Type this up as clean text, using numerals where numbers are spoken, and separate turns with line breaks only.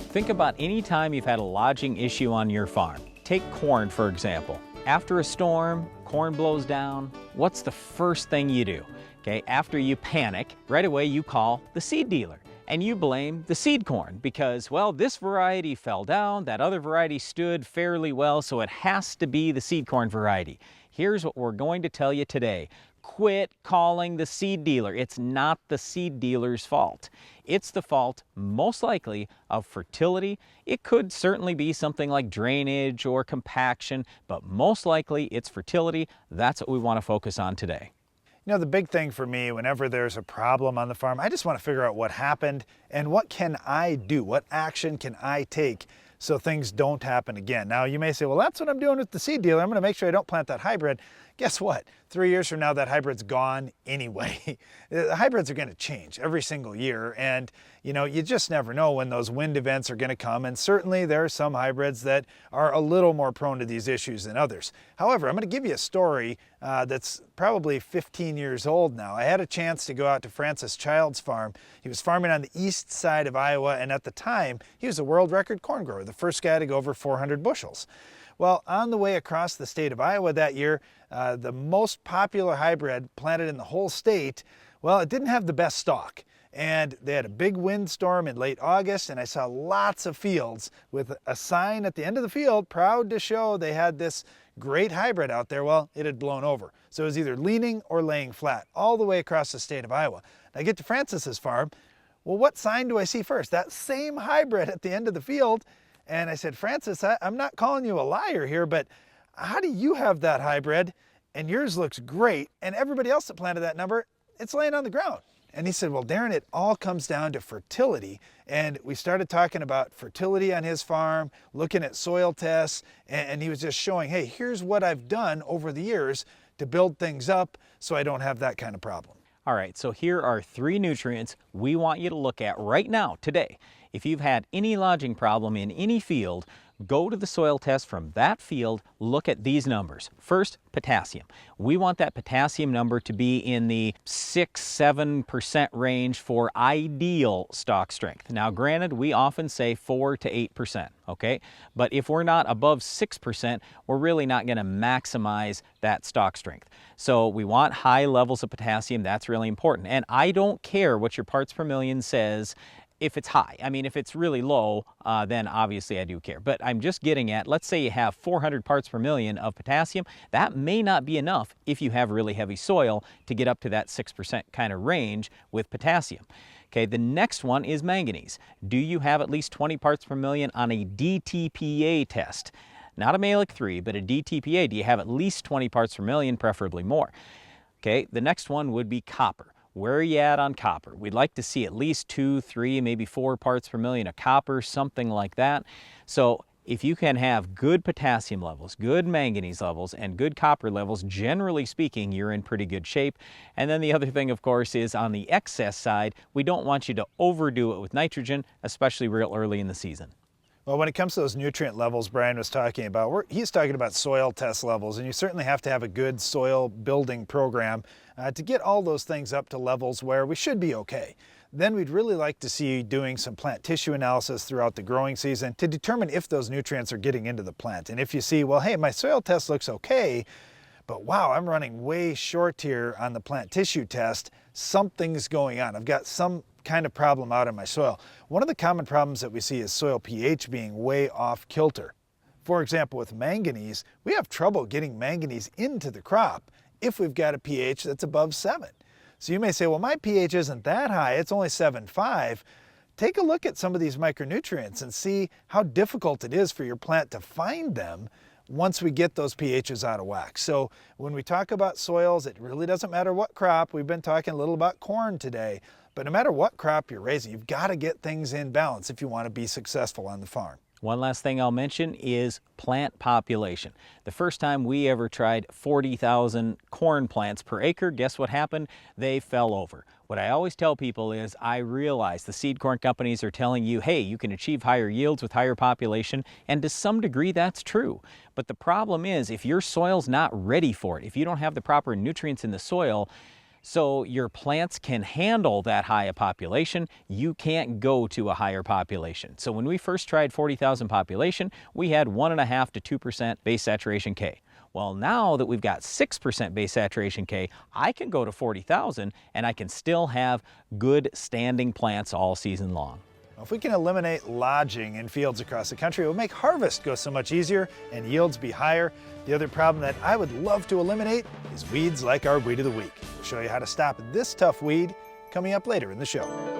Think about any time you've had a lodging issue on your farm. Take corn, for example. After a storm, corn blows down, what's the first thing you do? Okay, after you panic, right away you call the seed dealer and you blame the seed corn because, well, this variety fell down, that other variety stood fairly well, so it has to be the seed corn variety. Here's what we're going to tell you today. Quit calling the seed dealer. It's not the seed dealer's fault. It's the fault, most likely, of fertility. It could certainly be something like drainage or compaction, but most likely it's fertility. That's what we want to focus on today.
You know, the big thing for me, whenever there's a problem on the farm, I just want to figure out what happened and what can I do? What action can I take so things don't happen again? Now, you may say, well, that's what I'm doing with the seed dealer. I'm going to make sure I don't plant that hybrid. Guess what? 3 years from now, that hybrid's gone anyway. The hybrids are going to change every single year. And, you know, you just never know when those wind events are going to come. And certainly there are some hybrids that are a little more prone to these issues than others. However, I'm going to give you a story that's probably 15 years old now. I had a chance to go out to Francis Child's farm. He was farming on the east side of Iowa. And at the time, he was a world record corn grower, the first guy to go over 400 bushels. Well, on the way across the state of Iowa that year, the most popular hybrid planted in the whole state, well, it didn't have the best stalk. And they had a big windstorm in late August, and I saw lots of fields with a sign at the end of the field, proud to show they had this great hybrid out there. Well, it had blown over. So it was either leaning or laying flat all the way across the state of Iowa. I get to Francis's farm. Well, what sign do I see first? That same hybrid at the end of the field. And I said, Francis, I'm not calling you a liar here, but how do you have that hybrid and yours looks great and everybody else that planted that number, it's laying on the ground? And he said, well, Darren, it all comes down to fertility. And we started talking about fertility on his farm, looking at soil tests, and he was just showing, hey, here's what I've done over the years to build things up so I don't have that kind of problem.
All right, so here are 3 nutrients we want you to look at right now, today. If you've had any lodging problem in any field, go to the soil test from that field, look at these numbers. First, potassium. We want that potassium number to be in the 6-7% range for ideal stalk strength. Now, granted, we often say 4 to 8%, okay? But if we're not above 6%, we're really not going to maximize that stalk strength. So we want high levels of potassium. That's really important. And I don't care what your parts per million says if it's high. I mean, if it's really low, then obviously I do care. But I'm just getting at, let's say you have 400 parts per million of potassium. That may not be enough if you have really heavy soil to get up to that 6% kind of range with potassium. Okay, the next one is manganese. Do you have at least 20 parts per million on a DTPA test? Not a Malick 3, but a DTPA. Do you have at least 20 parts per million, preferably more? Okay, the next one would be copper. Where are you at on copper? We'd like to see at least 2, 3, maybe 4 parts per million of copper, something like that. So if you can have good potassium levels, good manganese levels, and good copper levels, generally speaking, you're in pretty good shape. And then the other thing, of course, is on the excess side, we don't want you to overdo it with nitrogen, especially real early in the season.
Well, when it comes to those nutrient levels Brian was talking about, he's talking about soil test levels, and you certainly have to have a good soil building program to get all those things up to levels where we should be okay. Then we'd really like to see doing some plant tissue analysis throughout the growing season to determine if those nutrients are getting into the plant. And if you see, well, hey, my soil test looks okay, but wow, I'm running way short here on the plant tissue test, something's going on. I've got some kind of problem out in my soil. One of the common problems that we see is soil pH being way off kilter. For example, with manganese, we have trouble getting manganese into the crop if we've got a pH that's above 7. So you may say, well, my pH isn't that high, it's only 7.5. Take a look at some of these micronutrients and see how difficult it is for your plant to find them once we get those pHs out of whack. So when we talk about soils, it really doesn't matter what crop. We've been talking a little about corn today, but no matter what crop you're raising, you've got to get things in balance if you want to be successful on the farm.
One last thing I'll mention is plant population. The first time we ever tried 40,000 corn plants per acre, guess what happened? They fell over. What I always tell people is I realize the seed corn companies are telling you, hey, you can achieve higher yields with higher population, and to some degree that's true. But the problem is if your soil's not ready for it, if you don't have the proper nutrients in the soil, So your plants can handle that higher population. You can't go to a higher population. So when we first tried 40,000 population, we had 1.5 to 2% base saturation K. Well, now that we've got 6% base saturation K, I can go to 40,000 and I can still have good standing plants all season long.
If we can eliminate lodging in fields across the country, it will make harvest go so much easier and yields be higher. The other problem that I would love to eliminate is weeds like our Weed of the Week. We'll show you how to stop this tough weed coming up later in the show.